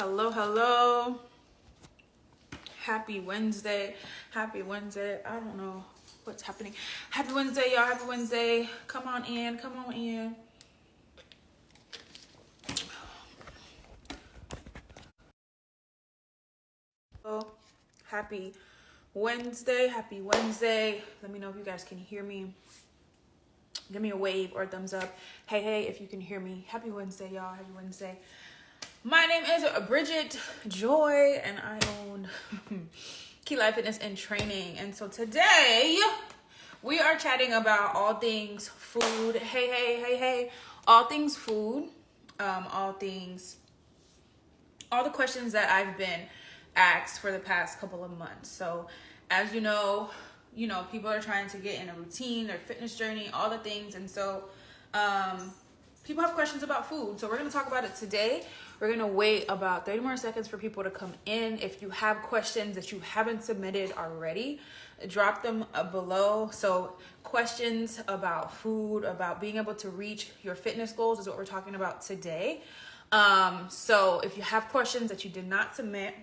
Hello, hello. Happy Wednesday. Happy Wednesday. I don't know what's happening. Happy Wednesday, y'all. Happy Wednesday. Come on in. Come on in. Happy Wednesday. Happy Wednesday. Let me know if you guys can hear me. Give me a wave or a thumbs up. Hey, if you can hear me. Happy Wednesday, y'all. Happy Wednesday. My name is Bridget Joy, and I own Key Life Fitness and Training. And so today, we are chatting about all things food. Hey. All things food. All the questions that I've been asked for the past couple of months. So as you know, people are trying to get in a routine, their fitness journey, all the things. And so people have questions about food. So we're going to talk about it today. We're going to wait about 30 more seconds for people to come in. If you have questions that you haven't submitted already, drop them below. So questions about food, about being able to reach your fitness goals is what we're talking about today. So if you have questions that you did not submit,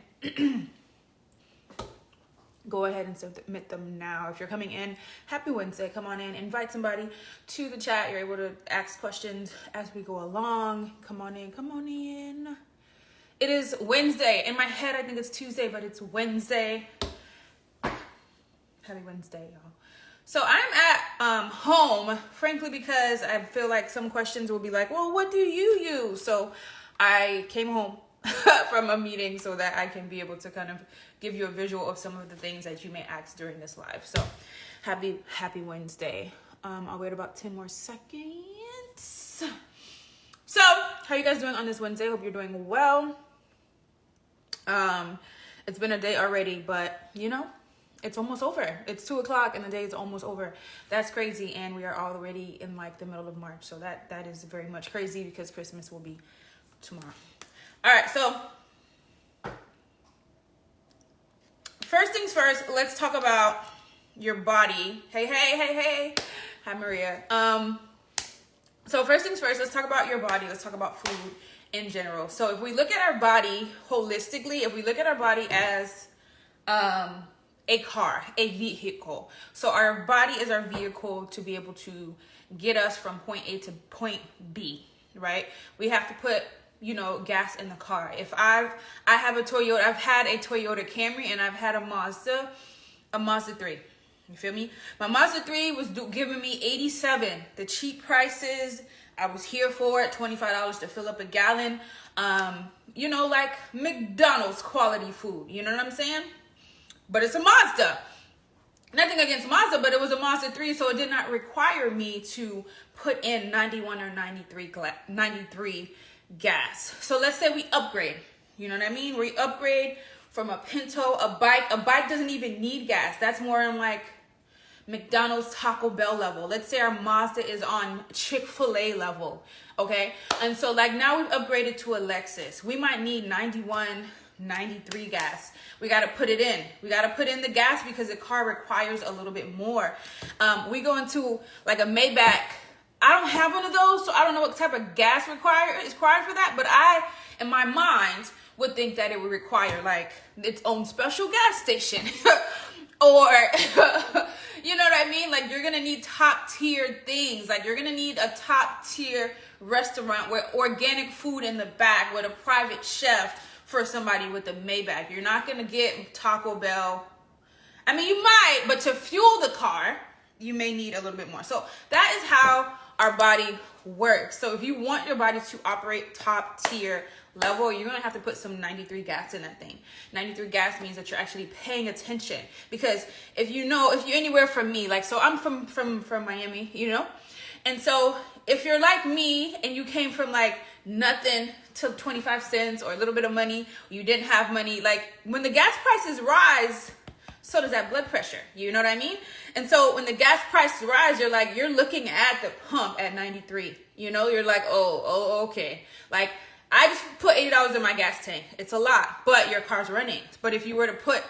go ahead and submit them now. If you're coming in, happy Wednesday. Come on in, invite somebody to the chat. You're able to ask questions as we go along. Come on in. It is Wednesday. In my head, I think it's Tuesday, but it's Wednesday. Happy Wednesday, y'all. So I'm at home, frankly, because I feel like some questions will be like, well, what do you use? So I came home from a meeting so that I can be able to kind of give you a visual of some of the things that you may ask during this live. So happy Wednesday. I'll wait about 10 more seconds. So how you guys doing on this Wednesday? Hope you're doing well. It's been a day already, but it's almost over. It's 2:00 and the day is almost over. That's crazy. And we are already in like the middle of March. So that is very much crazy because Christmas will be tomorrow. All right, so first things first, let's talk about your body. Hey. Hi, Maria. So first things first, let's talk about your body. Let's talk about food in general. So if we look at our body holistically, if we look at our body as a car, a vehicle. So our body is our vehicle to be able to get us from point A to point B, right? We have to put gas in the car. If I have a Toyota, I've had a Toyota Camry and I've had a Mazda 3. You feel me? My Mazda 3 was giving me 87. The cheap prices, I was here for it, $25 to fill up a gallon. Like McDonald's quality food. You know what I'm saying? But it's a Mazda. Nothing against Mazda, but it was a Mazda 3, so it did not require me to put in 91 or 93 gas. So let's say we upgrade. You know what I mean? We upgrade from a Pinto, a bike. A bike doesn't even need gas. That's more on like McDonald's, Taco Bell level. Let's say our Mazda is on Chick-fil-A level. Okay? And so like now we've upgraded to a Lexus. We might need 91, 93 gas. We got to put it in. We got to put in the gas because the car requires a little bit more. We go into like a Maybach. I don't have one of those, so I don't know what type of gas is required for that. But I, in my mind, would think that it would require like its own special gas station. Or, you know what I mean? Like you're going to need top tier things. Like you're going to need a top tier restaurant with organic food in the back with a private chef for somebody with a Maybach. You're not going to get Taco Bell. I mean, you might, but to fuel the car, you may need a little bit more. So that is how our body works. So if you want your body to operate top tier level, you're going to have to put some 93 gas in that thing. 93 gas means that you're actually paying attention. Because if you're anywhere from me, like, so I'm from Miami, and so if you're like me and you came from like nothing to 25 cents or a little bit of money, you didn't have money, like when the gas prices rise, so does that blood pressure. You know what I mean? And so when the gas prices rise, you're looking at the pump at 93. You're like, oh, okay. Like I just put $80 in my gas tank. It's a lot, but your car's running. But if you were to put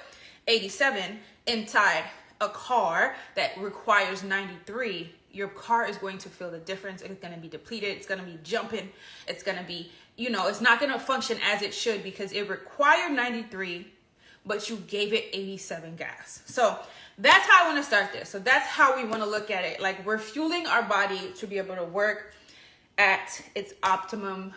87 inside a car that requires 93, your car is going to feel the difference. It's going to be depleted. It's going to be jumping. It's going to be, it's not going to function as it should because it required 93, but you gave it 87 gas. So that's how I want to start this. So that's how we want to look at it. Like, we're fueling our body to be able to work at its optimum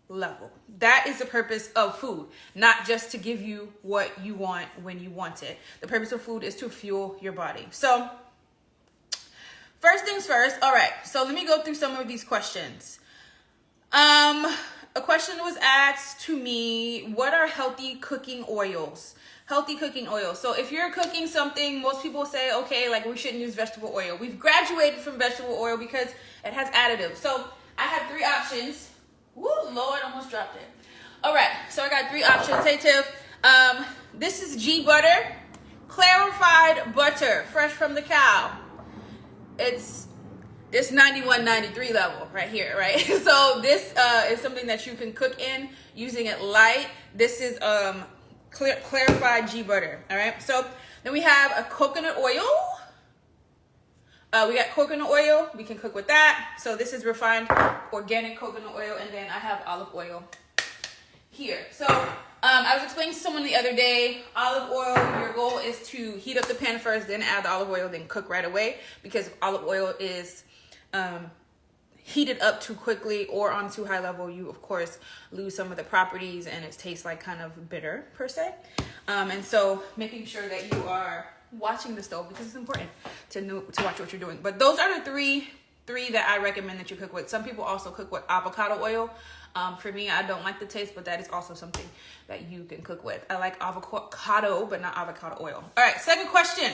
level. That is the purpose of food, not just to give you what you want when you want it. The purpose of food is to fuel your body. So first things first. All right, so let me go through some of these questions. A question was asked to me, what are healthy cooking oils? Healthy cooking oils. So if you're cooking something, most people say, okay, like, we shouldn't use vegetable oil. We've graduated from vegetable oil because it has additives. So I have 3 options. Woo, Lord, almost dropped it. All right, so I got 3 options. Hey, Tiff. This is G butter, clarified butter, fresh from the cow. It's 91, 93 level right here, right? So this is something that you can cook in using it light. This is clarified G butter, all right? So then we have a coconut oil. We got coconut oil. We can cook with that. So this is refined organic coconut oil. And then I have olive oil here. So I was explaining to someone the other day, olive oil, your goal is to heat up the pan first, then add the olive oil, then cook right away. Because if olive oil is heated up too quickly or on too high level, you of course lose some of the properties and it tastes like kind of bitter per se. And so making sure that you are watching the stove, because it's important to watch what you're doing. But those are the three that I recommend that you cook with. Some people also cook with avocado oil. For me, I don't like the taste, but that is also something that you can cook with. I like avocado, but not avocado oil. All right, second question.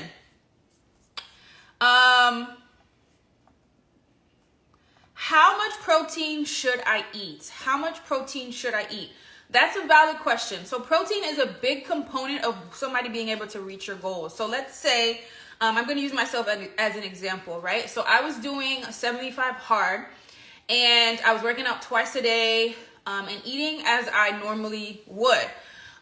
How much protein should I eat? How much protein should I eat? That's a valid question. So protein is a big component of somebody being able to reach your goals. So let's say, I'm going to use myself as an example, right? So I was doing 75 hard and I was working out twice a day and eating as I normally would.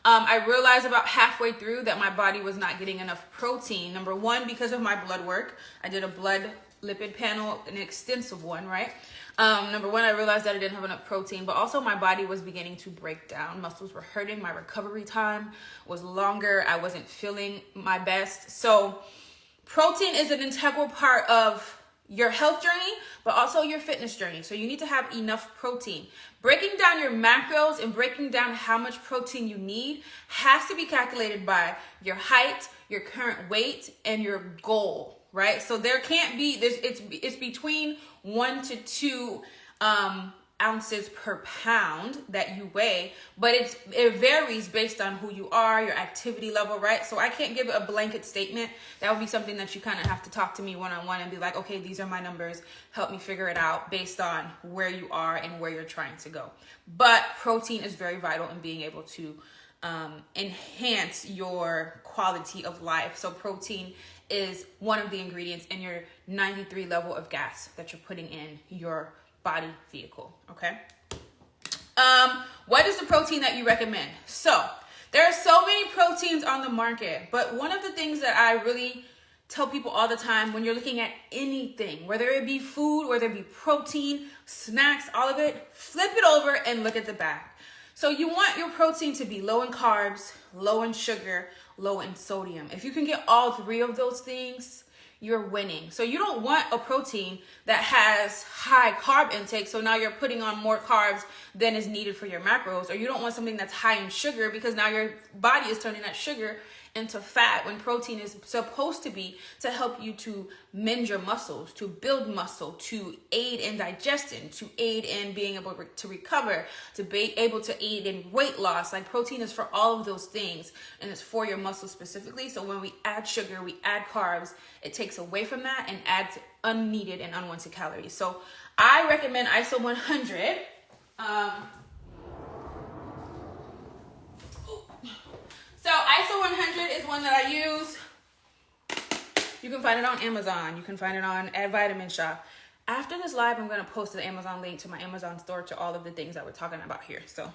I realized about halfway through that my body was not getting enough protein. Number one, because of my blood work. I did a blood lipid panel, an extensive one, right? Number one, I realized that I didn't have enough protein, but also my body was beginning to break down. Muscles were hurting. My recovery time was longer. I wasn't feeling my best. So protein is an integral part of your health journey, but also your fitness journey. So you need to have enough protein. Breaking down your macros and breaking down how much protein you need has to be calculated by your height, your current weight, and your goal, right? So there can't be, it's between 1 to 2 ounces per pound that you weigh, but it varies based on who you are, your activity level, right? So I can't give a blanket statement. That would be something that you kind of have to talk to me one-on-one and be like, okay, these are my numbers. Help me figure it out based on where you are and where you're trying to go. But protein is very vital in being able to enhance your quality of life. So protein is one of the ingredients in your 93 level of gas that you're putting in your body vehicle, okay? What is the protein that you recommend? So there are so many proteins on the market, but one of the things that I really tell people all the time when you're looking at anything, whether it be food, whether it be protein, snacks, all of it, flip it over and look at the back. So you want your protein to be low in carbs, low in sugar, low in sodium. If you can get all 3 of those things, you're winning. So you don't want a protein that has high carb intake, so now you're putting on more carbs than is needed for your macros, or you don't want something that's high in sugar because now your body is turning that sugar into fat when protein is supposed to be to help you to mend your muscles, to build muscle, to aid in digestion, to aid in being able to recover, to be able to aid in weight loss. Like protein is for all of those things and it's for your muscles specifically. So when we add sugar, we add carbs, it takes away from that and adds unneeded and unwanted calories. So I recommend ISO 100. So ISO 100 is one that I use. You can find it on Amazon. You can find it at Vitamin Shop. After this live, I'm going to post the Amazon link to my Amazon store to all of the things that we're talking about here. So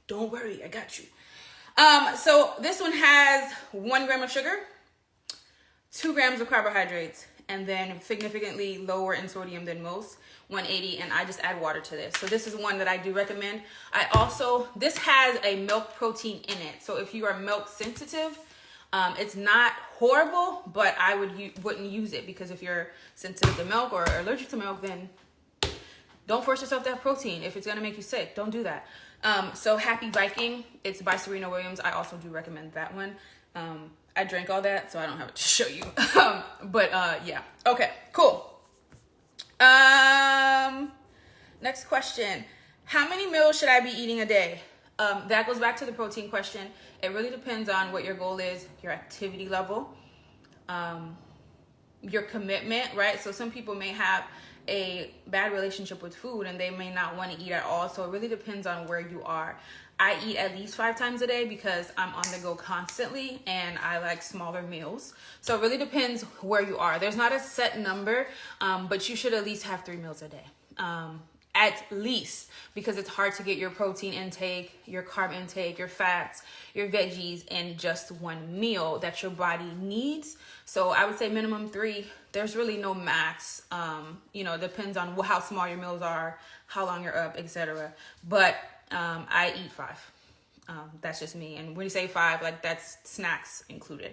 don't worry, I got you. So this one has 1 gram of sugar, 2 grams of carbohydrates, and then significantly lower in sodium than most, 180, and I just add water to this. So this is one that I do recommend. This has a milk protein in it. So if you are milk sensitive, it's not horrible, but I wouldn't use it, because if you're sensitive to milk or allergic to milk, then don't force yourself to have protein. If it's gonna make you sick, don't do that. So Happy Viking, it's by Serena Williams. I also do recommend that one. I drank all that, so I don't have it to show you. Yeah. Okay, cool. Next question. How many meals should I be eating a day? That goes back to the protein question. It really depends on what your goal is, your activity level, your commitment, right? So some people may have a bad relationship with food and they may not want to eat at all. So it really depends on where you are. I eat at least 5 times a day because I'm on the go constantly and I like smaller meals. So it really depends where you are. There's not a set number, but you should at least have 3 meals a day. At least, because it's hard to get your protein intake, your carb intake, your fats, your veggies in just one meal that your body needs. So I would say minimum 3. There's really no max. It depends on how small your meals are, how long you're up, etc. But I eat 5. That's just me. And when you say 5, like that's snacks included.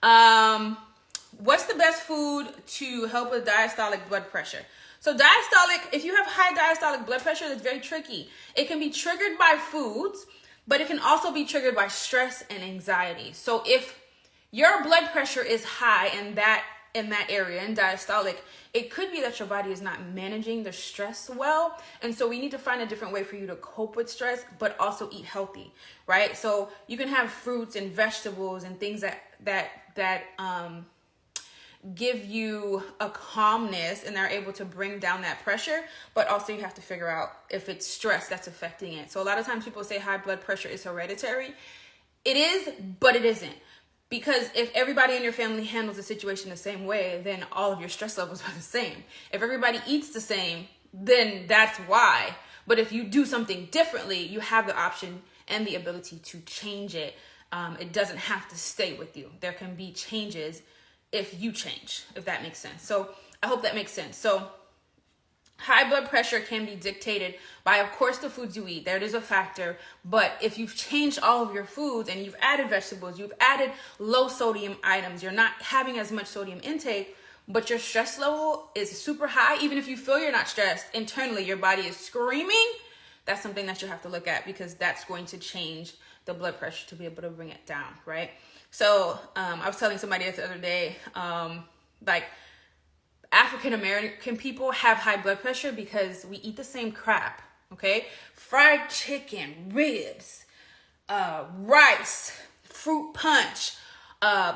What's the best food to help with diastolic blood pressure? So diastolic, if you have high diastolic blood pressure, that's very tricky. It can be triggered by foods, but it can also be triggered by stress and anxiety. So if your blood pressure is high in that area, in diastolic, it could be that your body is not managing the stress well. And so we need to find a different way for you to cope with stress, but also eat healthy, right? So you can have fruits and vegetables and things that give you a calmness and are able to bring down that pressure, but also you have to figure out if it's stress that's affecting it. So a lot of times people say high blood pressure is hereditary. It is, but it isn't. Because if everybody in your family handles the situation the same way, then all of your stress levels are the same. If everybody eats the same, then that's why. But if you do something differently, you have the option and the ability to change it. It doesn't have to stay with you. There can be changes if you change, if that makes sense. So I hope that makes sense. So high blood pressure can be dictated by, of course, the foods you eat. There is a factor. But if you've changed all of your foods and you've added vegetables, you've added low sodium items, you're not having as much sodium intake, but your stress level is super high, even if you feel you're not stressed, internally your body is screaming, that's something that you have to look at, because that's going to change the blood pressure to be able to bring it down, right? So I was telling somebody the other day, like African American people have high blood pressure because we eat the same crap, okay? Fried chicken, ribs, rice, fruit punch,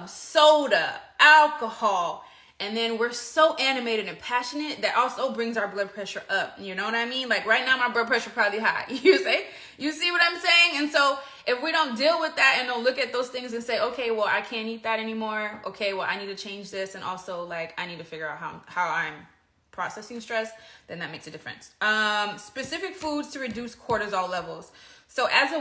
soda, alcohol, and then we're so animated and passionate that also brings our blood pressure up. You know what I mean? Like right now, my blood pressure probably high. You see what I'm saying? And so if we don't deal with that and don't look at those things and say, okay, well, I can't eat that anymore. Okay, well, I need to change this. And also like, I need to figure out how I'm processing stress, then that makes a difference. Specific foods to reduce cortisol levels. So as a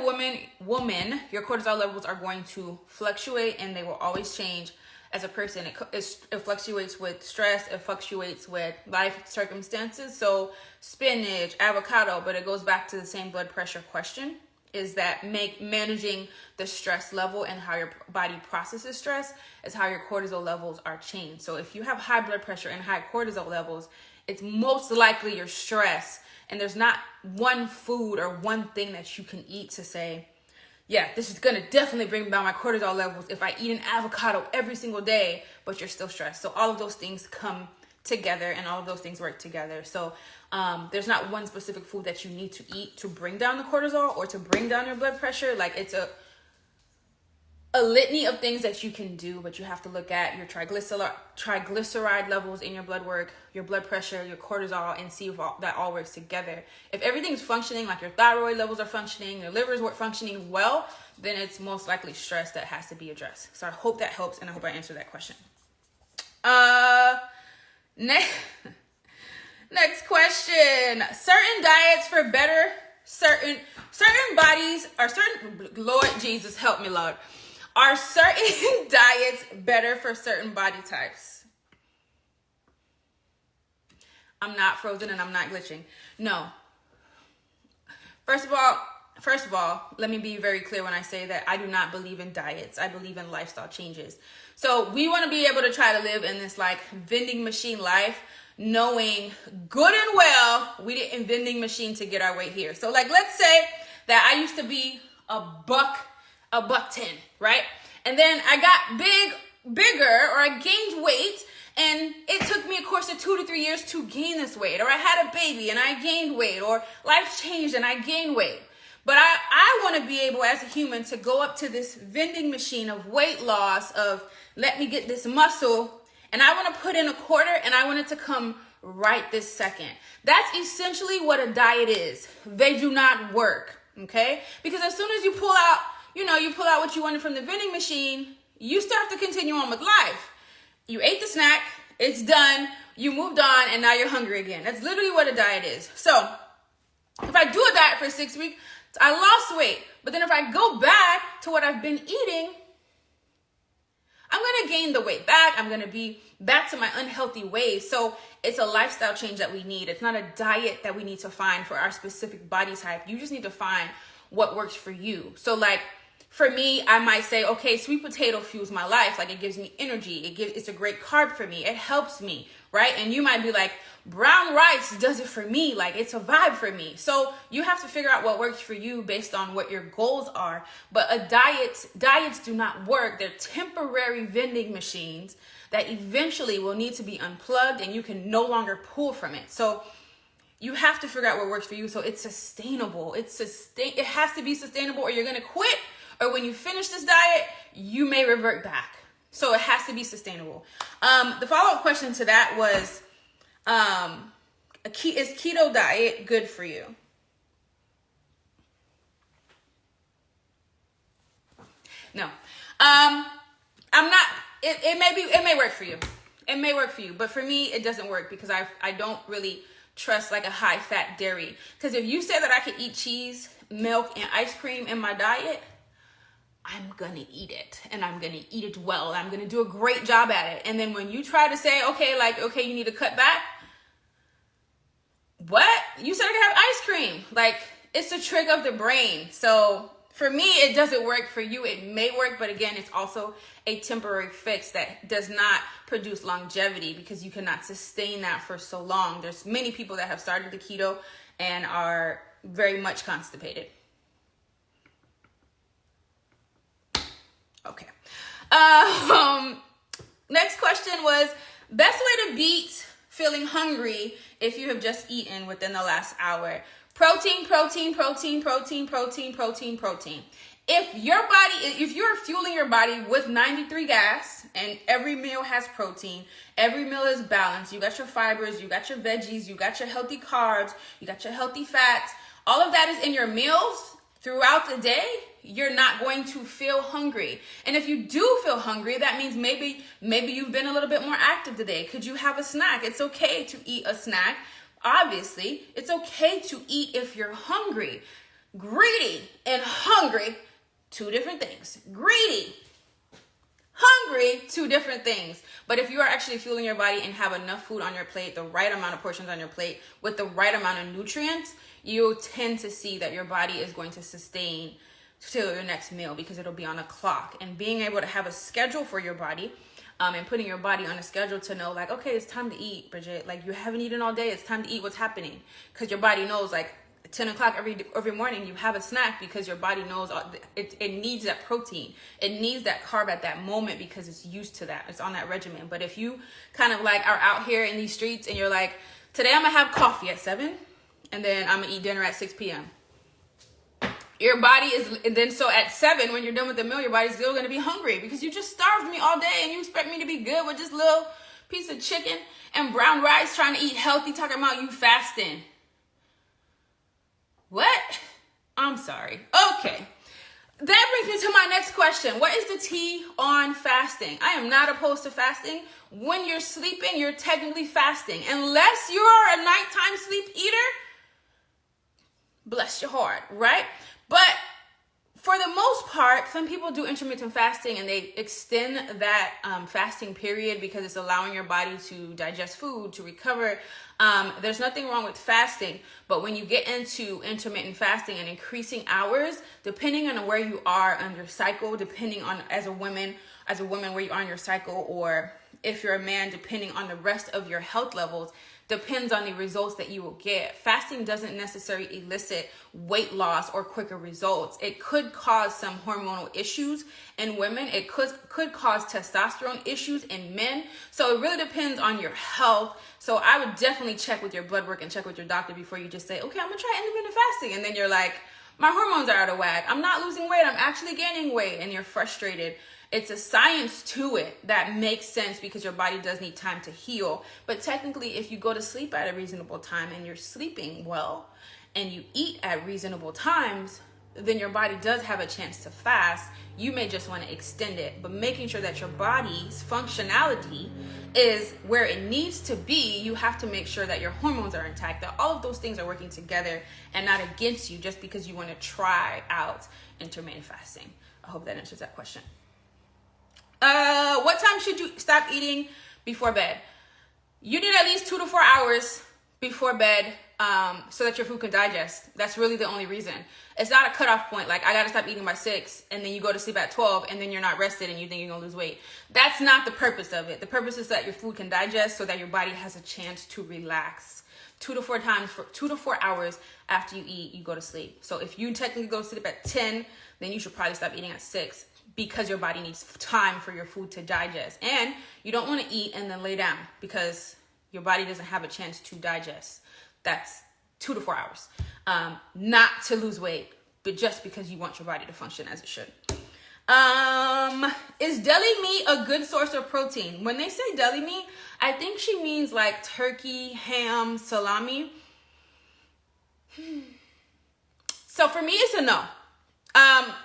woman, your cortisol levels are going to fluctuate and they will always change. As a person, it fluctuates with stress, it fluctuates with life circumstances. So spinach, avocado, but it goes back to the same blood pressure question, is that managing the stress level and how your body processes stress is how your cortisol levels are changed. So if you have high blood pressure and high cortisol levels, it's most likely your stress. And there's not one food or one thing that you can eat to say, yeah, this is going to definitely bring down my cortisol levels if I eat an avocado every single day, but you're still stressed. So all of those things come together and all of those things work together. So there's not one specific food that you need to eat to bring down the cortisol or to bring down your blood pressure. Like it's a litany of things that you can do, but you have to look at your triglyceride levels in your blood work, your blood pressure, your cortisol, and see if that all works together. If everything's functioning, like your thyroid levels are functioning, your liver is functioning well, then it's most likely stress that has to be addressed. So I hope that helps, and I hope I answered that question. Next question. Certain diets for better, certain bodies, or certain, Lord Jesus, help me, Lord. Are certain diets better for certain body types? I'm not frozen and I'm not glitching. No. First of all, let me be very clear when I say that I do not believe in diets. I believe in lifestyle changes. So we want to be able to try to live in this like vending machine life, knowing good and well we didn't vending machine to get our way here. So like, let's say that I used to be a buck 10, right? And then I got bigger, or I gained weight, and it took me a course of 2 to 3 years to gain this weight, or I had a baby and I gained weight, or life changed and I gained weight. But I want to be able as a human to go up to this vending machine of weight loss, of let me get this muscle, and I want to put in a quarter and I want it to come right this second. That's essentially what a diet is. They do not work, okay? Because as soon as you pull out what you wanted from the vending machine, you still have to continue on with life. You ate the snack, it's done, you moved on, and now you're hungry again. That's literally what a diet is. So if I do a diet for 6 weeks, I lost weight. But then if I go back to what I've been eating, I'm going to gain the weight back. I'm going to be back to my unhealthy ways. So it's a lifestyle change that we need. It's not a diet that we need to find for our specific body type. You just need to find what works for you. So like for me, I might say, okay, sweet potato fuels my life. Like it gives me energy. It's a great carb for me. It helps me, right? And you might be like, brown rice does it for me. Like it's a vibe for me. So you have to figure out what works for you based on what your goals are. But diets do not work. They're temporary vending machines that eventually will need to be unplugged and you can no longer pull from it. So you have to figure out what works for you so it's sustainable. It has to be sustainable, or you're going to quit, or when you finish this diet, you may revert back. So it has to be sustainable. The follow-up question to that was, is keto diet good for you? No. I'm not, it may work for you. It may work for you, but for me, it doesn't work because I don't really trust like a high fat dairy. Because if you say that I could eat cheese, milk, and ice cream in my diet, I'm gonna eat it, and I'm gonna eat it well. I'm gonna do a great job at it. And then when you try to say, okay, you need to cut back. What? You said I could have ice cream. Like, it's a trick of the brain. So for me, it doesn't work. For you, it may work, but again, it's also a temporary fix that does not produce longevity because you cannot sustain that for so long. There's many people that have started the keto and are very much constipated. Okay. Next question was, best way to beat feeling hungry if you have just eaten within the last hour. Protein. If you're fueling your body with 93 gas and every meal has protein, every meal is balanced, you got your fibers, you got your veggies, you got your healthy carbs, you got your healthy fats, all of that is in your meals throughout the day, you're not going to feel hungry. And if you do feel hungry, that means maybe you've been a little bit more active today. Could you have a snack? It's okay to eat a snack. Obviously, it's okay to eat if you're hungry. Greedy and hungry, two different things. Greedy, hungry, two different things. But if you are actually fueling your body and have enough food on your plate, the right amount of portions on your plate with the right amount of nutrients, you'll tend to see that your body is going to sustain till your next meal because it'll be on a clock. And being able to have a schedule for your body and putting your body on a schedule to know like, okay, it's time to eat, Bridget. Like you haven't eaten all day. It's time to eat. What's happening? Because your body knows like 10 o'clock every morning you have a snack because your body knows it needs that protein. It needs that carb at that moment because it's used to that. It's on that regimen. But if you kind of like are out here in these streets and you're like, today I'm going to have coffee at 7 and then I'm going to eat dinner at 6 p.m. Your body is, and then so at 7, when you're done with the meal, your body's still going to be hungry because you just starved me all day and you expect me to be good with just a little piece of chicken and brown rice trying to eat healthy, talking about you fasting. What? I'm sorry. Okay. That brings me to my next question. What is the tea on fasting? I am not opposed to fasting. When you're sleeping, you're technically fasting. Unless you are a nighttime sleep eater, bless your heart, right? But for the most part, some people do intermittent fasting and they extend that fasting period because it's allowing your body to digest food, to recover. There's nothing wrong with fasting, but when you get into intermittent fasting and increasing hours, depending on where you are on your cycle, depending on as a woman where you are in your cycle, or if you're a man, depending on the rest of your health levels, depends on the results that you will get. Fasting doesn't necessarily elicit weight loss or quicker results. It could cause some hormonal issues in women. It could cause testosterone issues in men. So it really depends on your health. So I would definitely check with your blood work and check with your doctor before you just say, okay, I'm gonna try intermittent fasting. And then you're like, my hormones are out of whack. I'm not losing weight. I'm actually gaining weight. And you're frustrated. It's a science to it that makes sense because your body does need time to heal. But technically, if you go to sleep at a reasonable time and you're sleeping well and you eat at reasonable times, then your body does have a chance to fast. You may just want to extend it, but making sure that your body's functionality is where it needs to be, you have to make sure that your hormones are intact, that all of those things are working together and not against you just because you want to try out intermittent fasting. I hope that answers that question. What time should you stop eating before bed? You need at least 2 to 4 hours before bed so that your food can digest. That's really the only reason. It's not a cutoff point. Like, I got to stop eating by 6 and then you go to sleep at 12 and then you're not rested and you think you're going to lose weight. That's not the purpose of it. The purpose is that your food can digest so that your body has a chance to relax. 2 to 4 hours after you eat, you go to sleep. So if you technically go to sleep at 10, then you should probably stop eating at 6. Because your body needs time for your food to digest. And you don't want to eat and then lay down because your body doesn't have a chance to digest. That's 2 to 4 hours. Not to lose weight, but just because you want your body to function as it should. Is deli meat a good source of protein? When they say deli meat, I think she means like turkey, ham, salami. So for me, it's a no.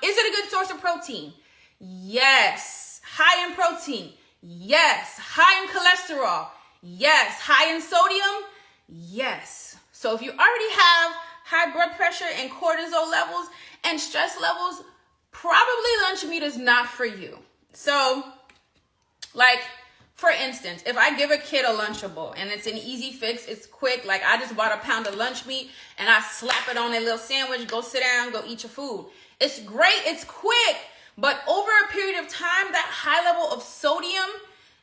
Is it a good source of protein? Yes. High in protein. Yes. High in cholesterol. Yes. High in sodium. Yes. So if you already have high blood pressure and cortisol levels and stress levels, probably lunch meat is not for you. So, like, for instance, if I give a kid a Lunchable and it's an easy fix, it's quick, like I just bought a pound of lunch meat and I slap it on a little sandwich, go sit down, go eat your food. It's great, it's quick. But over a period of time, that high level of sodium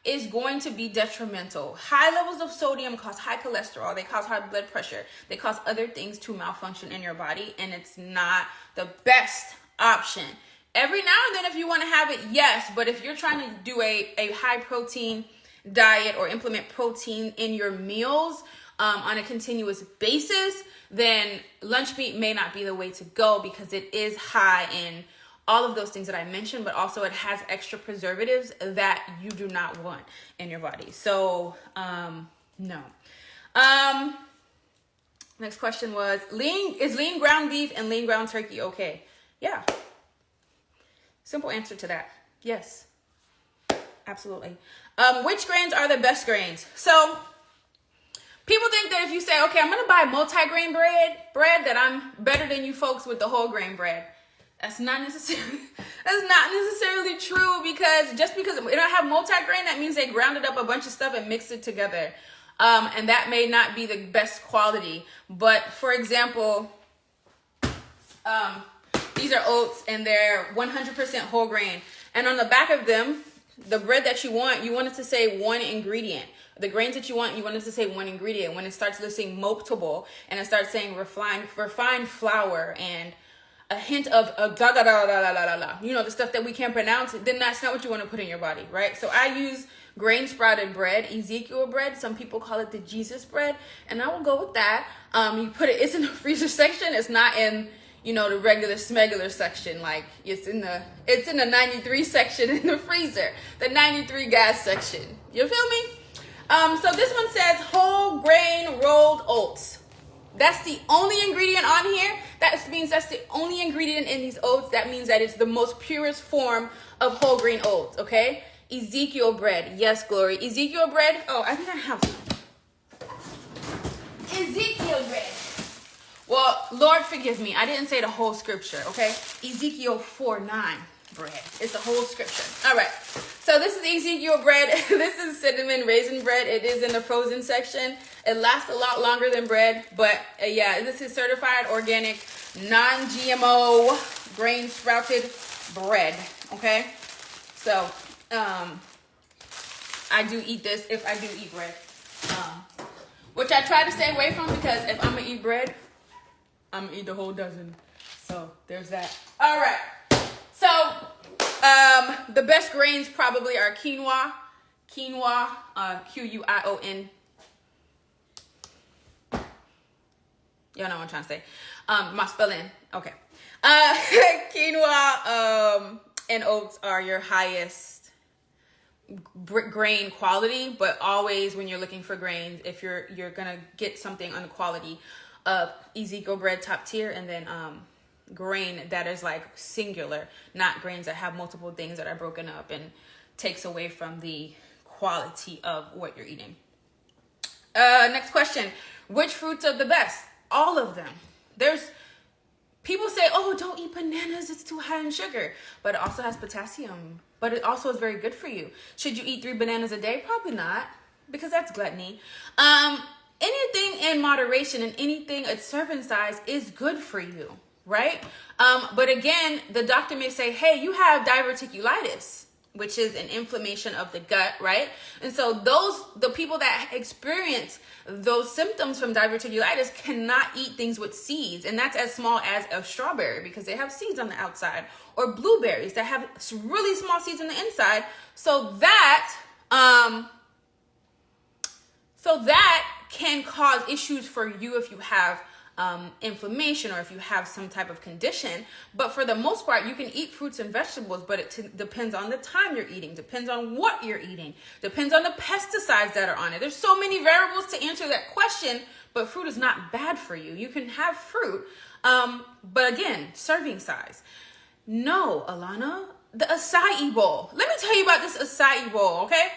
is going to be detrimental. High levels of sodium cause high cholesterol. They cause high blood pressure. They cause other things to malfunction in your body, and it's not the best option. Every now and then, if you want to have it, yes. But if you're trying to do a high protein diet or implement protein in your meals on a continuous basis, then lunch meat may not be the way to go because it is high in all of those things that I mentioned, but also it has extra preservatives that you do not want in your body. So, no. Next question was, is lean ground beef and lean ground turkey okay? Yeah. Simple answer to that. Yes. Absolutely. Which grains are the best grains? So, people think that if you say, okay, I'm going to buy multi-grain bread, that I'm better than you folks with the whole grain bread. That's not necessarily true, because just because it don't have multi-grain, that means they grounded up a bunch of stuff and mixed it together. And that may not be the best quality. But for example, these are oats and they're 100% whole grain. And on the back of them, the bread that you want it to say one ingredient. The grains that you want it to say one ingredient. When it starts listing multiple and it starts saying refined flour and a hint of the stuff that we can't pronounce, then that's not what you want to put in your body, right? So I use grain sprouted bread, Ezekiel bread. Some people call it the Jesus bread, and I will go with that. It's in the freezer section. It's not in, the regular smegular section. Like it's in the 93 section in the freezer, the 93 gas section. You feel me? So this one says whole grain rolled oats. That's the only ingredient on here. That means that's the only ingredient in these oats. That means that it's the most purest form of whole grain oats, okay? Ezekiel bread. Yes, Glory. Ezekiel bread. Oh, I think I have some. Ezekiel bread. Well, Lord, forgive me. I didn't say the whole scripture, okay? Ezekiel 4:9 bread. It's the whole scripture. All right. So this is Ezekiel bread. This is cinnamon raisin bread. It is in the frozen section. It lasts a lot longer than bread. But yeah, this is certified organic, non-GMO, grain sprouted bread, okay? So I do eat this if I do eat bread. Which I try to stay away from, because if I'm going to eat bread, I'm going to eat the whole dozen. So there's that. All right. So the best grains probably are quinoa, Q-U-I-O-N. Y'all know what I'm trying to say. My spelling. Okay. Quinoa and oats are your highest grain quality, but always when you're looking for grains, if you're gonna get something on the quality of Ezekiel bread top tier, and then grain that is like singular, not grains that have multiple things that are broken up and takes away from the quality of what you're eating. Next question. Which fruits are the best? All of them. There's people say, oh, don't eat bananas, it's too high in sugar, but it also has potassium, but it also is very good for you. Should you eat 3 bananas a day? Probably not, because that's gluttony. Anything in moderation and anything at serving size is good for you, right? But again, the doctor may say, hey, you have diverticulitis, which is an inflammation of the gut, right? And so the people that experience those symptoms from diverticulitis cannot eat things with seeds. And that's as small as a strawberry, because they have seeds on the outside, or blueberries that have really small seeds on the inside. So that can cause issues for you if you have inflammation, or if you have some type of condition. But for the most part, you can eat fruits and vegetables, but it depends on the time you're eating, depends on what you're eating, depends on the pesticides that are on it. There's so many variables to answer that question, but fruit is not bad for you. You can have fruit, but again, serving size. No, Alana, the acai bowl. Let me tell you about this acai bowl, okay?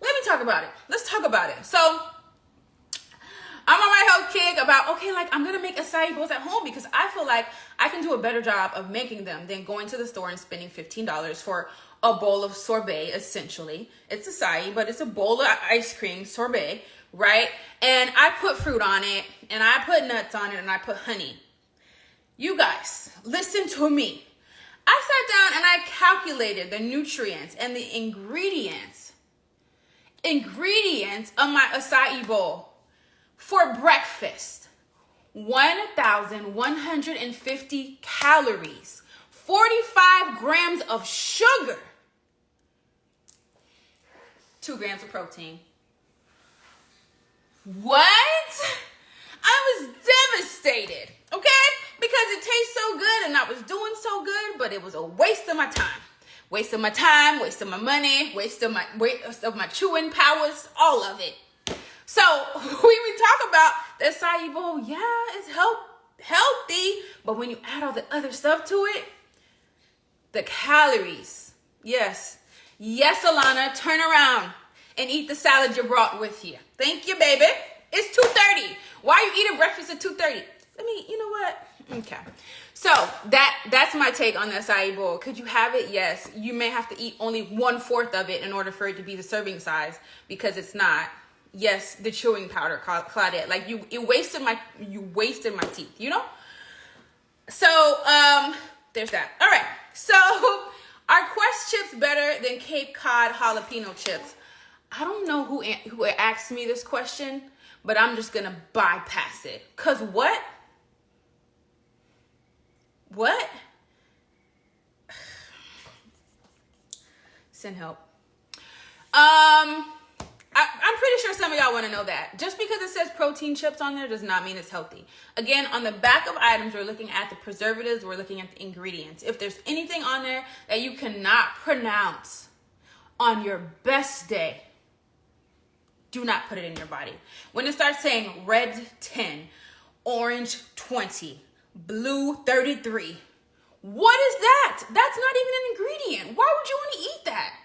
Let me talk about it. Let's talk about it. So I'm on my health kick about, okay, like I'm going to make acai bowls at home, because I feel like I can do a better job of making them than going to the store and spending $15 for a bowl of sorbet, essentially. It's acai, but it's a bowl of ice cream sorbet, right? And I put fruit on it, and I put nuts on it, and I put honey. You guys, listen to me. I sat down and I calculated the nutrients and the ingredients of my acai bowl. For breakfast, 1,150 calories, 45 grams of sugar, 2 grams of protein. What? I was devastated, okay? Because it tastes so good and I was doing so good, but it was a waste of my time. Waste of my time, waste of my money, waste of my chewing powers, all of it. So when we talk about the acai bowl, yeah, it's healthy, but when you add all the other stuff to it, the calories, yes, Alana, turn around and eat the salad you brought with you. Thank you, baby. It's 2:30. Why are you eating breakfast at 2:30? You know what? Okay. So that's my take on the acai bowl. Could you have it? Yes. You may have to eat only 1/4 of it in order for it to be the serving size, because it's not. Yes, the chewing powder, Claudette. Like you wasted my teeth, you know? So, there's that. All right. So, are Quest chips better than Cape Cod jalapeno chips? I don't know who asked me this question, but I'm just going to bypass it. Cause what? Send help. I'm pretty sure some of y'all want to know that. Just because it says protein chips on there does not mean it's healthy. Again, on the back of items, we're looking at the preservatives, we're looking at the ingredients. If there's anything on there that you cannot pronounce on your best day, do not put it in your body. When it starts saying red 10, orange 20, blue 33, what is that? That's not even an ingredient. Why would you want to eat that?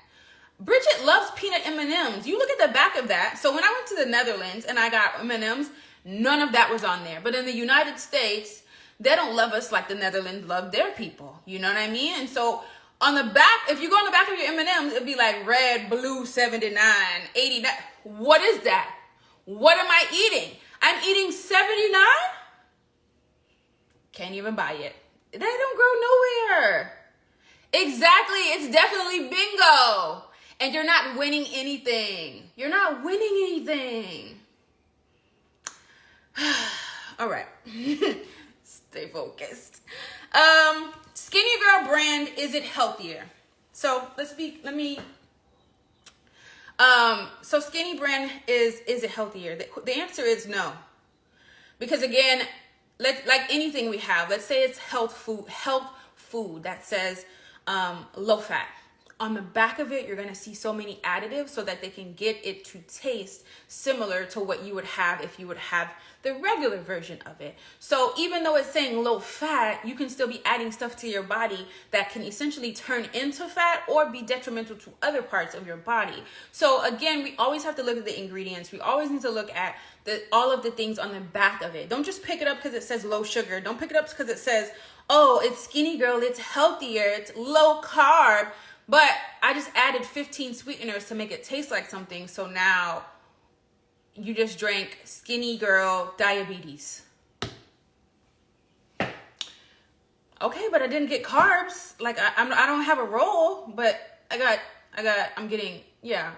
Bridget loves peanut M&Ms. You look at the back of that. So when I went to the Netherlands and I got M&Ms, None of that was on there. But in the United States, they don't love us like the Netherlands love their people. You know what I mean? And so on the back, if you go on the back of your M&Ms, it'd be like red, blue, 79, 89. What is that? What am I eating? I'm eating 79? Can't even buy it. They don't grow nowhere. Exactly. It's definitely bingo. And you're not winning anything. You're not winning anything. All right. Stay focused. Skinny Girl brand, is it healthier? So so Skinny brand, is it healthier? The answer is no. Because again, like anything we have, let's say it's health food that says low fat. On the back of it, you're going to see so many additives so that they can get it to taste similar to what you would have if you would have the regular version of it. So even though it's saying low fat, you can still be adding stuff to your body that can essentially turn into fat or be detrimental to other parts of your body. So again, we always have to look at the ingredients. We always need to look at all of the things on the back of it. Don't just pick it up because it says low sugar. Don't pick it up because it says, oh, it's Skinny Girl, it's healthier, it's low carb. But I just added 15 sweeteners to make it taste like something. So now you just drank Skinny Girl diabetes. Okay, but I didn't get carbs. Like I don't have a roll, but I'm getting, yeah.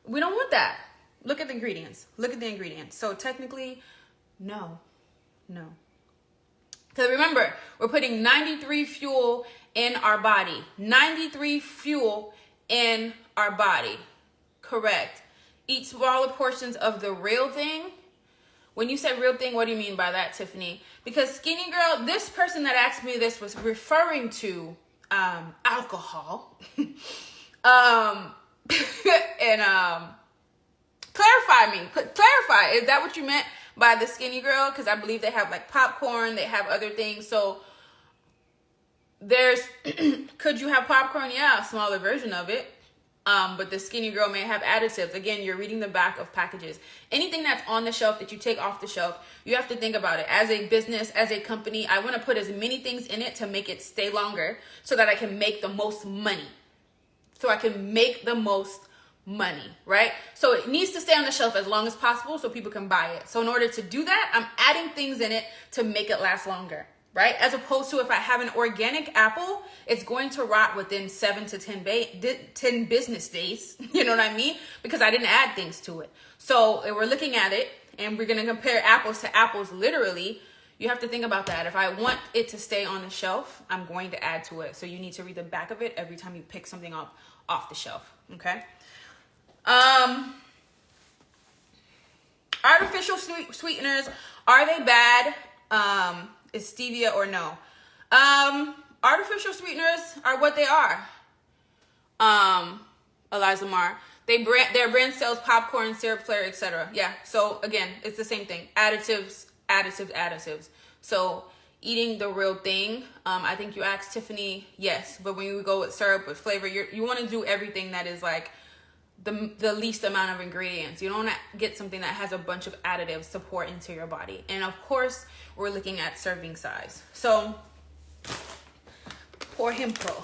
We don't want that. Look at the ingredients. Look at the ingredients. So technically, no. Because remember, we're putting 93 fuel in our body. 93 fuel in our body. Correct. Eat smaller portions of the real thing. When you say real thing, what do you mean by that, Tiffany? Because Skinny Girl, this person that asked me this was referring to alcohol. Clarify. Is that what you meant by the Skinny Girl? Because I believe they have like popcorn, they have other things. So there's, could you have popcorn? Yeah, a smaller version of it. But the Skinny Girl may have additives. Again, you're reading the back of packages. Anything that's on the shelf that you take off the shelf, you have to think about it. As a business, as a company, I want to put as many things in it to make it stay longer so that I can make the most money. Right? So it needs to stay on the shelf as long as possible so people can buy it. So in order to do that, I'm adding things in it to make it last longer. Right? As opposed to if I have an organic apple, it's going to rot within 7 to 10 business days. You know what I mean? Because I didn't add things to it. So if we're looking at it and we're going to compare apples to apples, literally, you have to think about that. If I want it to stay on the shelf, I'm going to add to it. So you need to read the back of it every time you pick something up off the shelf. Okay? Artificial sweeteners, are they bad? Is stevia or no? Artificial sweeteners are what they are. Eliza Mar. Their brand sells popcorn, syrup, flair, etc. Yeah. So again, it's the same thing. Additives. So eating the real thing. I think you asked Tiffany. Yes, but when you go with syrup with flavor, you want to do everything that is like the least amount of ingredients. You don't want to get something that has a bunch of additives to pour into your body. And of course, we're looking at serving size. So, Pour Him Pro.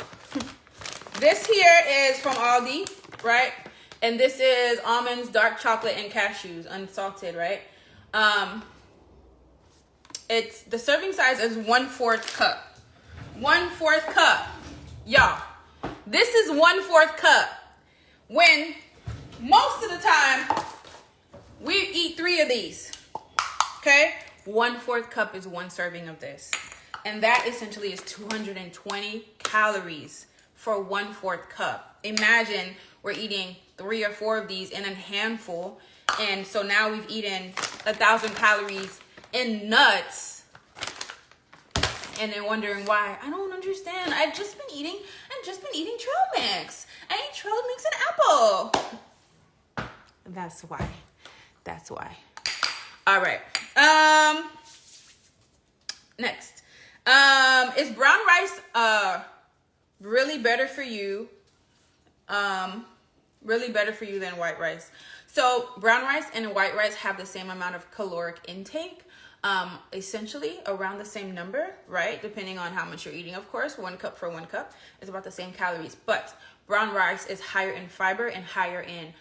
This here is from Aldi, right? And this is almonds, dark chocolate, and cashews, unsalted, right? It's the serving size is 1/4 cup. 1/4 cup. Y'all, this is 1/4 cup. When most of the time, we eat 3 of these, okay? 1/4 cup is 1 serving of this. And that essentially is 220 calories for 1/4 cup. Imagine we're eating 3 or 4 of these in a handful. And so now we've eaten 1,000 calories in nuts. And they're wondering why. I don't understand. I've just been eating trail mix. I ate trail mix and apple. That's why. All right. Next. Is brown rice really better for you? Really better for you than white rice? So brown rice and white rice have the same amount of caloric intake, essentially around the same number, right? Depending on how much you're eating, of course. 1 cup for 1 cup is about the same calories. But brown rice is higher in fiber and higher in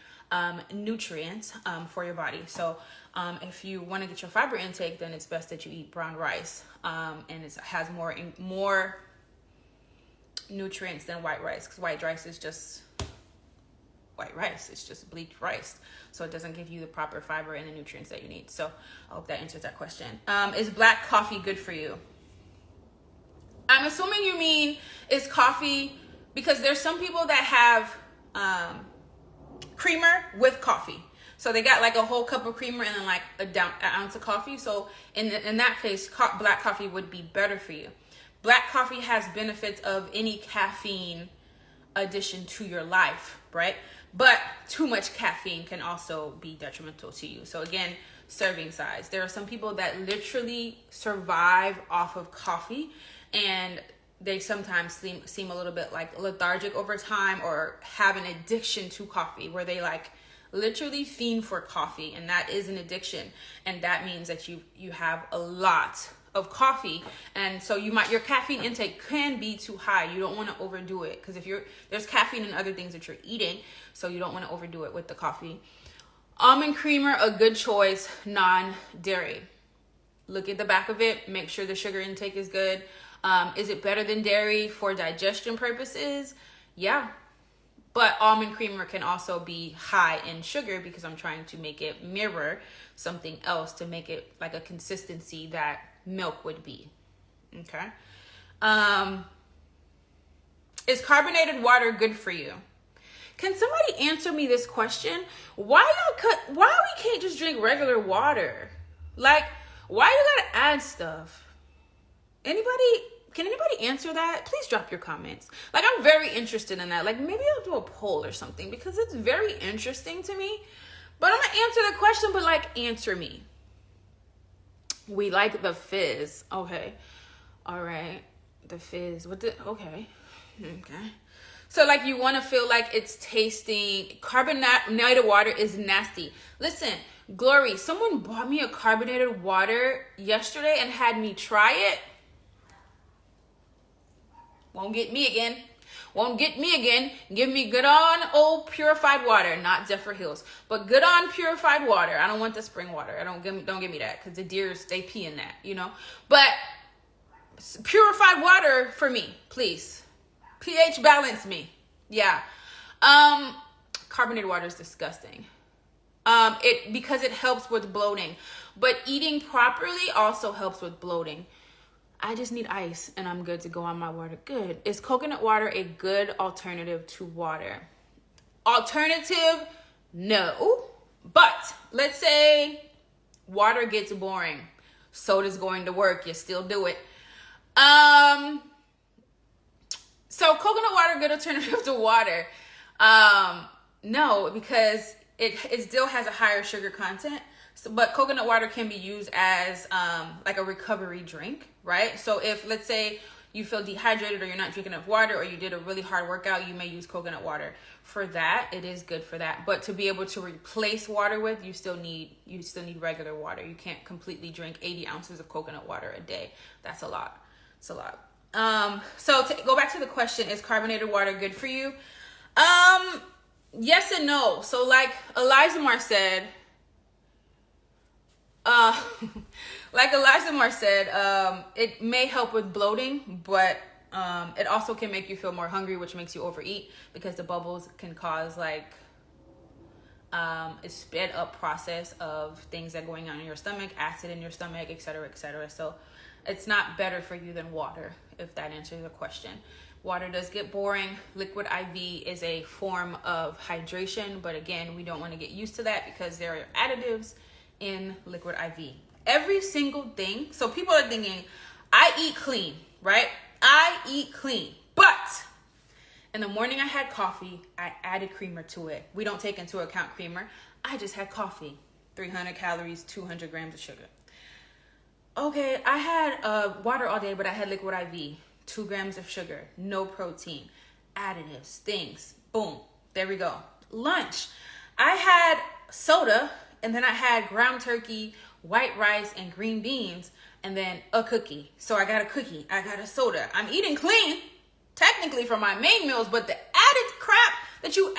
nutrients for your body. So if you want to get your fiber intake, then it's best that you eat brown rice, and it has more nutrients than white rice, because white rice is just white rice. It's just bleached rice, so it doesn't give you the proper fiber and the nutrients that you need. So I hope that answers that question. Is black coffee good for you? I'm assuming you mean is coffee, because there's some people that have creamer with coffee. So they got like a whole cup of creamer and then like an ounce of coffee. So in that case, black coffee would be better for you. Black coffee has benefits of any caffeine addition to your life, right? But too much caffeine can also be detrimental to you. So again, serving size. There are some people that literally survive off of coffee, and they sometimes seem a little bit like lethargic over time, or have an addiction to coffee where they like literally fiend for coffee, and that is an addiction. And that means that you have a lot of coffee, and so your caffeine intake can be too high. You don't want to overdo it, because there's caffeine in other things that you're eating, so you don't want to overdo it with the coffee. Almond creamer, a good choice, non-dairy. Look at the back of it, make sure the sugar intake is good. Is it better than dairy for digestion purposes? Yeah. But almond creamer can also be high in sugar, because I'm trying to make it mirror something else to make it like a consistency that milk would be. Okay. Is carbonated water good for you? Can somebody answer me this question? Why we can't just drink regular water? Like, why you gotta add stuff? Can anybody answer that? Please drop your comments. Like, I'm very interested in that. Like, maybe I'll do a poll or something, because it's very interesting to me. But I'm gonna answer the question, but like, answer me. We like the fizz. Okay. All right. The fizz. Okay. So like, you want to feel like it's tasting. Carbonated water is nasty. Listen, Glory, someone bought me a carbonated water yesterday and had me try it. Won't get me again. Give me good on old purified water, not Zephyr Hills, but good on purified water. I don't want the spring water. Don't give me that, because the deers, they pee in that, But purified water for me, please. pH balance me. Yeah. Carbonated water is disgusting. Because it helps with bloating, but eating properly also helps with bloating. I just need ice and I'm good to go on my water. Good. Is coconut water a good alternative to water? Alternative? No. But let's say water gets boring. Soda's going to work. You still do it. So coconut water, good alternative to water? No, because it still has a higher sugar content. But coconut water can be used as like a recovery drink, right? So if, let's say, you feel dehydrated, or you're not drinking enough water, or you did a really hard workout, you may use coconut water. For that, it is good for that. But to be able to replace water with, you still need regular water. You can't completely drink 80 ounces of coconut water a day. That's a lot. It's a lot. So to go back to the question, is carbonated water good for you? Yes and no. So like Eliza Mar said, it may help with bloating, but it also can make you feel more hungry, which makes you overeat, because the bubbles can cause like a sped up process of things that are going on in your stomach, acid in your stomach, etc., etc. So it's not better for you than water, if that answers the question. Water does get boring. Liquid IV is a form of hydration, but again, we don't want to get used to that, because there are additives in liquid IV. Every single thing. So people are thinking, I eat clean, right? I eat clean, but in the morning I had coffee. I added creamer to it. We don't take into account creamer. I just had coffee, 300 calories, 200 grams of sugar. Okay, I had water all day, but I had liquid IV, 2 grams of sugar, no protein, additives, things. Boom, there we go. Lunch. I had soda, and then I had ground turkey, white rice, and green beans, and then a cookie. So I got a cookie, I got a soda. I'm eating clean, technically, for my main meals, but the added crap that you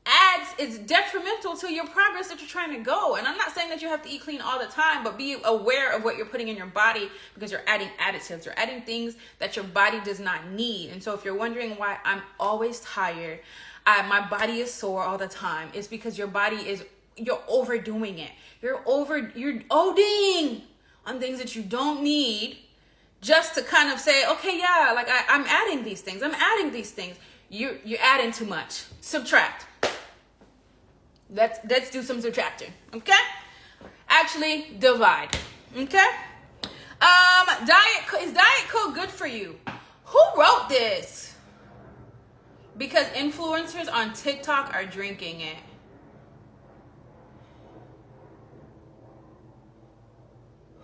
adds is detrimental to your progress that you're trying to go. And I'm not saying that you have to eat clean all the time, but be aware of what you're putting in your body, because you're adding additives. You're adding things that your body does not need. And so if you're wondering why I'm always tired, my body is sore all the time, it's because your body you're overdoing it. You're ODing on things that you don't need, just to kind of say, okay, yeah, like I'm adding these things. I'm adding these things. You're adding too much. Subtract. Let's do some subtracting, okay? Actually, divide, okay? Is Diet Coke good for you? Who wrote this? Because influencers on TikTok are drinking it.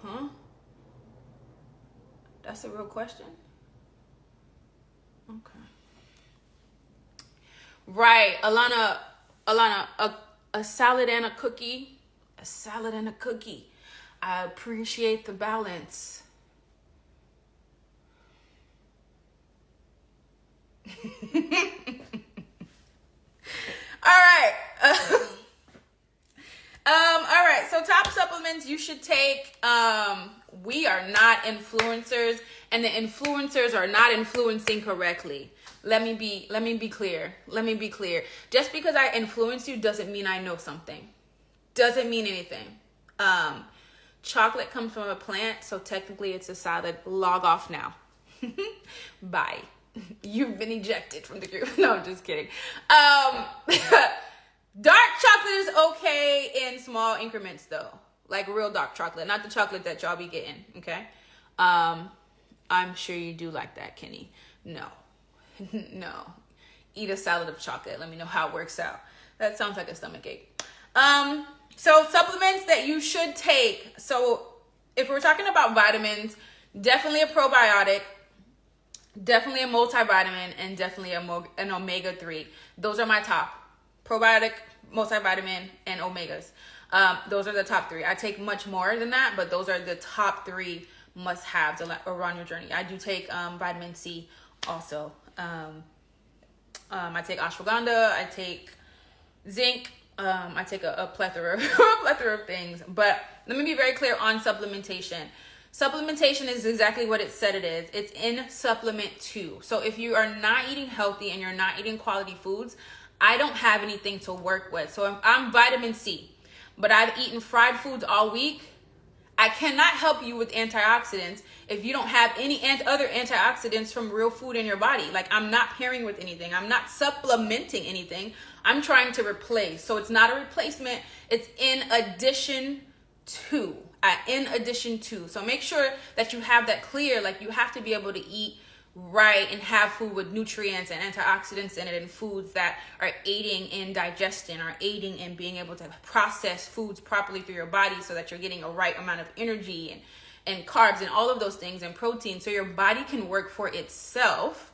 Huh? That's a real question? Okay. Right, Alana, a salad and a cookie. A salad and a cookie. I appreciate the balance. All right. All right. So top supplements you should take. We are not influencers, and the influencers are not influencing correctly. Let me be clear. Let me be clear. Just because I influence you doesn't mean I know something. Doesn't mean anything. Chocolate comes from a plant, so technically it's a salad. Log off now. Bye. You've been ejected from the group. No, I'm just kidding. Dark chocolate is okay in small increments, though. Like real dark chocolate, not the chocolate that y'all be getting, okay? I'm sure you do like that, Kenny. No. No. Eat a salad of chocolate. Let me know how it works out. That sounds like a stomach ache. So supplements that you should take. So if we're talking about vitamins, definitely a probiotic, definitely a multivitamin, and definitely an omega-3. Those are my top. Probiotic, multivitamin, and omegas. Those are the top three. I take much more than that, but those are the top three must-haves around your journey. I do take vitamin C also. I take ashwagandha. I take zinc. I take a plethora of things. But let me be very clear on supplementation. Supplementation is exactly what it said it is. It's in supplement 2. So if you are not eating healthy and you're not eating quality foods, I don't have anything to work with. So if I'm vitamin C, but I've eaten fried foods all week, I cannot help you with antioxidants if you don't have any other antioxidants from real food in your body. Like, I'm not pairing with anything. I'm not supplementing anything. I'm trying to replace. So it's not a replacement. It's in addition to. So make sure that you have that clear. Like, you have to be able to eat right and have food with nutrients and antioxidants in it, and foods that are aiding in digestion, are aiding in being able to process foods properly through your body, so that you're getting a right amount of energy and carbs and all of those things, and protein, so your body can work for itself.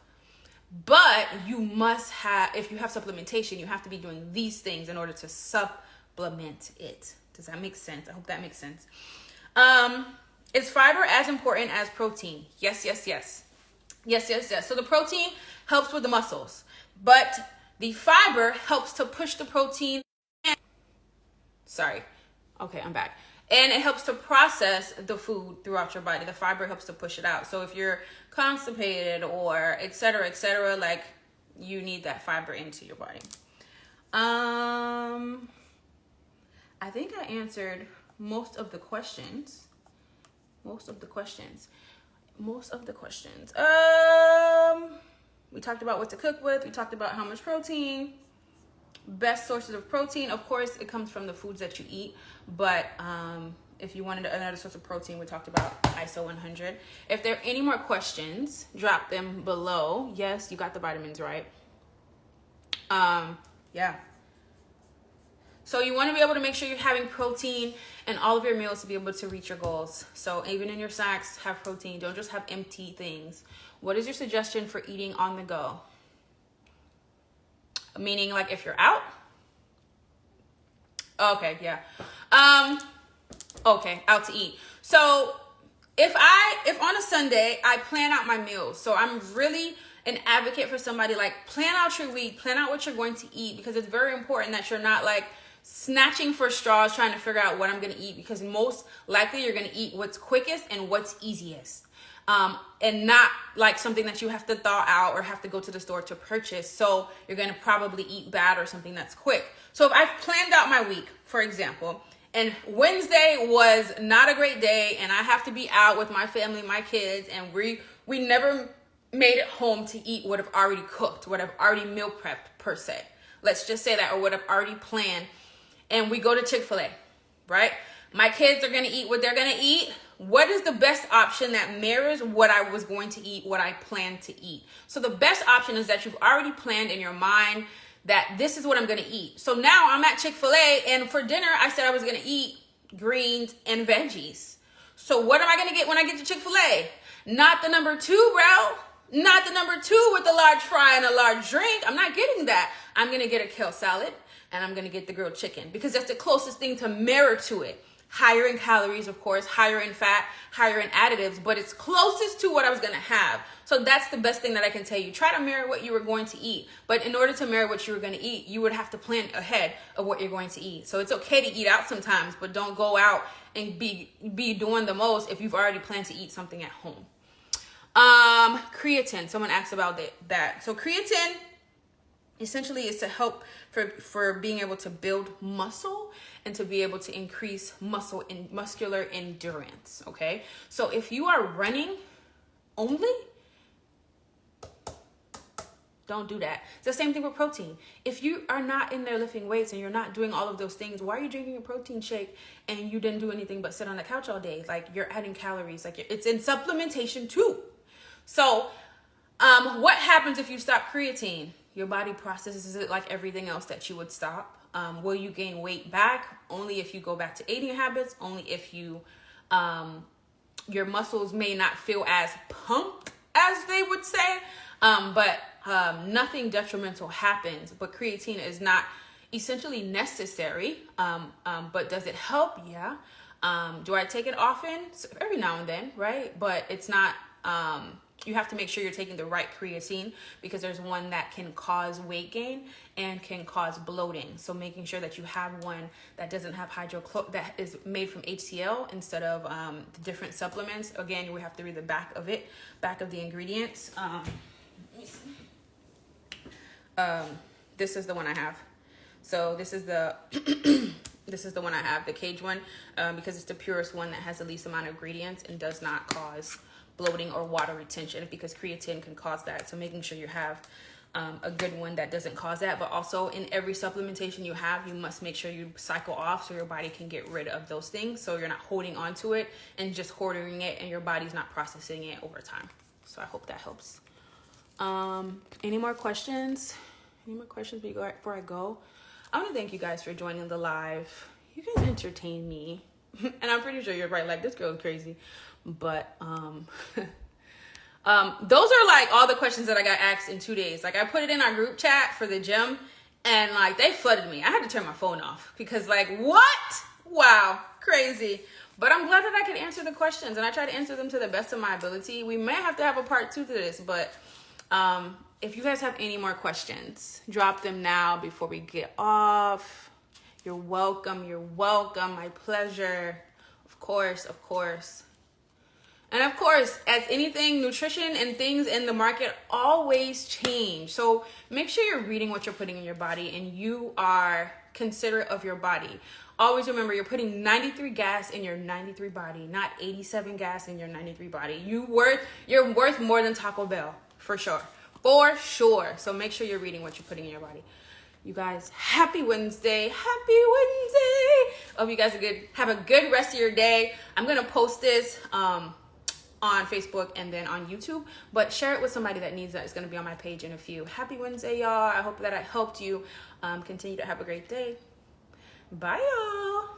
But you must have, if you have supplementation, you have to be doing these things in order to supplement it. Does that make sense? I hope that makes sense. Is fiber as important as protein? Yes. So the protein helps with the muscles, but the fiber helps to push the protein. Sorry. Okay, I'm back. And it helps to process the food throughout your body. The fiber helps to push it out. So if you're constipated or et cetera, like, you need that fiber into your body. I think I answered most of the questions. We talked about what to cook with. We talked about how much protein. Best sources of protein, of course, it comes from the foods that you eat. But if you wanted another source of protein, we talked about ISO 100. If there are any more questions, drop them below. Yes, you got the vitamins right. Yeah. So you want to be able to make sure you're having protein in all of your meals to be able to reach your goals. So even in your snacks, have protein. Don't just have empty things. What is your suggestion for eating on the go? Meaning, like, if you're out, Okay, yeah. Okay, out to eat. So if on a Sunday I plan out my meals, so I'm really an advocate for somebody, like, plan out your week, plan out what you're going to eat, because it's very important that you're not like snatching for straws trying to figure out what I'm going to eat, because most likely you're going to eat what's quickest and what's easiest. And not like something that you have to thaw out or have to go to the store to purchase. So you're going to probably eat bad or something that's quick. So if I've planned out my week, for example, and Wednesday was not a great day and I have to be out with my family, my kids, and we never made it home to eat what I've already cooked, what I've already meal prepped per se. Let's just say that, or what I've already planned. And we go to Chick-fil-A, right? My kids are going to eat what they're going to eat. What is the best option that mirrors what I was going to eat, what I planned to eat? So the best option is that you've already planned in your mind that this is what I'm going to eat. So now I'm at Chick-fil-A, and for dinner, I said I was going to eat greens and veggies. So what am I going to get when I get to Chick-fil-A? Not the number 2, bro. Not the number 2 with the large fry and a large drink. I'm not getting that. I'm going to get a kale salad, and I'm going to get the grilled chicken, because that's the closest thing to mirror to it. Higher in calories, of course, higher in fat, higher in additives, but it's closest to what I was going to have. So that's the best thing that I can tell you. Try to mirror what you were going to eat. But in order to mirror what you were going to eat, you would have to plan ahead of what you're going to eat. So it's okay to eat out sometimes, but don't go out and be doing the most if you've already planned to eat something at home. Creatine. Someone asked about that. So creatine essentially is to help for being able to build muscle and to be able to increase muscular endurance. Okay, so if you are running only, don't do that. It's the same thing with protein. If you are not in there lifting weights and you're not doing all of those things, why are you drinking a protein shake and you didn't do anything but sit on the couch all day? Like, you're adding calories. Like, it's in supplementation too. So what happens if you stop creatine? Your body processes it like everything else that you would stop. Will you gain weight back? Only if you go back to eating habits. Only if you, your muscles may not feel as pumped as they would say. But nothing detrimental happens. But creatine is not essentially necessary. But does it help? Yeah. Do I take it often? Every now and then, right? But it's not... you have to make sure you're taking the right creatine, because there's one that can cause weight gain and can cause bloating. So making sure that you have one that doesn't have that is made from HCl instead of the different supplements. Again, we have to read the back of the ingredients. Let me see. This is the one I have. So this is the this is the one I have, the Cage one, because it's the purest one that has the least amount of ingredients and does not cause bloating or water retention, because creatine can cause that. So making sure you have a good one that doesn't cause that. But also, in every supplementation you have, you must make sure you cycle off so your body can get rid of those things, so you're not holding on to it and just hoarding it and your body's not processing it over time. So I hope that helps. Any more questions? Before I go? I want to thank you guys for joining the live. You guys entertain me. And I'm pretty sure you're right, like, this girl is crazy. But those are like all the questions that I got asked in 2 days. Like, I put it in our group chat for the gym, and like, they flooded me. I had to turn my phone off because, like, what? Wow, crazy. But I'm glad that I could answer the questions, and I try to answer them to the best of my ability. We may have to have a part 2 to this, but if you guys have any more questions, drop them now before we get off. You're welcome. My pleasure. Of course. And of course, as anything, nutrition and things in the market always change. So make sure you're reading what you're putting in your body and you are considerate of your body. Always remember, you're putting 93 gas in your 93 body, not 87 gas in your 93 body. You're worth more than Taco Bell, for sure. So make sure you're reading what you're putting in your body. You guys, happy Wednesday. Hope you guys have a good rest of your day. I'm going to post this on Facebook and then on YouTube, but share it with somebody that needs that. It's going to be on my page in a few. Happy Wednesday, y'all. I hope that I helped you. Continue to have a great day. Bye, y'all.